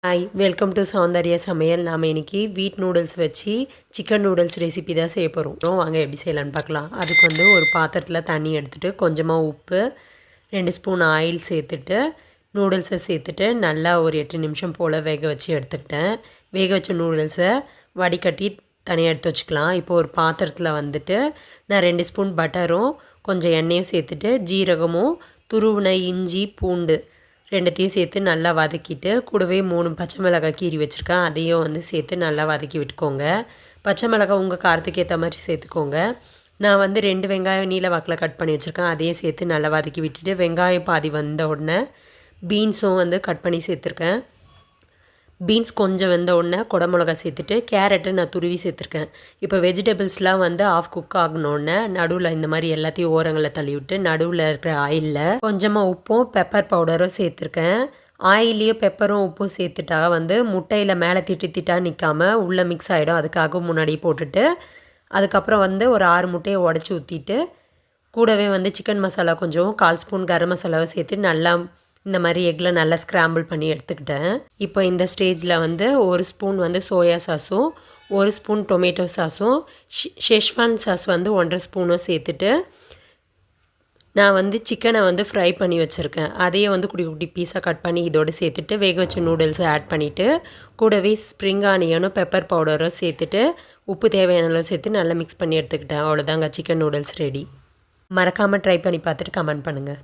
Hi welcome to Soundarya சமையல். நாம் இன்றைக்கி வீட் நூடுல்ஸ் வச்சு சிக்கன் நூடுல்ஸ் ரெசிபி தான் செய்ய போகிறோம். வாங்க எப்படி செய்யலான்னு பார்க்கலாம். அதுக்கு வந்து ஒரு பாத்திரத்தில் தண்ணி எடுத்துகிட்டு கொஞ்சமாக உப்பு 2 ஸ்பூன் ஆயில் சேர்த்துட்டு நூடுல்ஸை சேர்த்துட்டு நல்லா ஒரு 8 நிமிஷம் போல் வேக வச்சு எடுத்துக்கிட்டேன். வேக வச்ச நூடுல்ஸை வடிகட்டி தனியாக எடுத்து வச்சுக்கலாம். இப்போ ஒரு பாத்திரத்தில் வந்துட்டு நான் 2 ஸ்பூன் பட்டரும் கொஞ்சம் எண்ணெயும் சேர்த்துட்டு ஜீரகமும் துருவின இஞ்சி பூண்டு ரெண்டுத்தையும் சேர்த்து நல்லா வதக்கிட்டு கூடவே 3 பச்சை மிளகாய் கீறி வச்சுருக்கேன். அதையும் வந்து சேர்த்து நல்லா வதக்கி விட்டுக்கோங்க. பச்சை மிளகாய் உங்கள் காரத்துக்கு ஏற்ற மாதிரி சேர்த்துக்கோங்க. நான் வந்து 2 வெங்காயம் நீல வாக்கில் கட் பண்ணி வச்சுருக்கேன். அதையும் சேர்த்து நல்லா வதக்கி விட்டுட்டு வெங்காயம் பாதி வந்த உடனே பீன்ஸும் வந்து கட் பண்ணி சேர்த்துருக்கேன். பீன்ஸ் கொஞ்சம் வெந்த உடனே குடமிளகா சேர்த்துட்டு கேரட்டு நான் துருவி சேர்த்துருக்கேன். இப்போ வெஜிடபிள்ஸ்லாம் வந்து ஆஃப் குக் ஆகணுன்னே நடுவில் இந்த மாதிரி எல்லாத்தையும் ஓரங்களில் தள்ளி விட்டு நடுவில் இருக்கிற ஆயிலில் கொஞ்சமாக உப்பும் பெப்பர் பவுடரும் சேர்த்துருக்கேன். ஆயிலையும் பெப்பரும் உப்பும் சேர்த்துட்டா வந்து முட்டையில் மேலே திட்டா நிற்காமல் உள்ளே மிக்ஸ் ஆகிடும். அதுக்காக முன்னாடி போட்டுட்டு அதுக்கப்புறம் வந்து ஒரு 6 முட்டையை உடச்சி ஊற்றிட்டு கூடவே வந்து சிக்கன் மசாலா கொஞ்சம் 1/4 ஸ்பூன் கரம் மசாலாவை சேர்த்து நல்லா இந்த மாதிரி எக்கில் நல்லா ஸ்க்ராம்பிள் பண்ணி எடுத்துக்கிட்டேன். இப்போ இந்த ஸ்டேஜில் வந்து 1 ஸ்பூன் வந்து சோயா சாஸும் 1 ஸ்பூன் டொமேட்டோ சாஸும் ஷெஷ்வான் சாஸ் வந்து 1.5 ஸ்பூனும் சேர்த்துட்டு நான் வந்து சிக்கனை வந்து ஃப்ரை பண்ணி வச்சுருக்கேன். அதையே வந்து குட்டி குட்டி பீஸாக கட் பண்ணி இதோடு சேர்த்துட்டு வேக வச்ச நூடுல்ஸை ஆட் பண்ணிவிட்டு கூடவே ஸ்ப்ரிங் ஆனியனும் பெப்பர் பவுடரும் சேர்த்துட்டு உப்பு தேவையான அளவு சேர்த்து நல்லா மிக்ஸ் பண்ணி எடுத்துக்கிட்டேன். அவ்வளோதாங்க, சிக்கன் நூடுல்ஸ் ரெடி. மறக்காமல் ட்ரை பண்ணி பார்த்துட்டு கமெண்ட் பண்ணுங்கள்.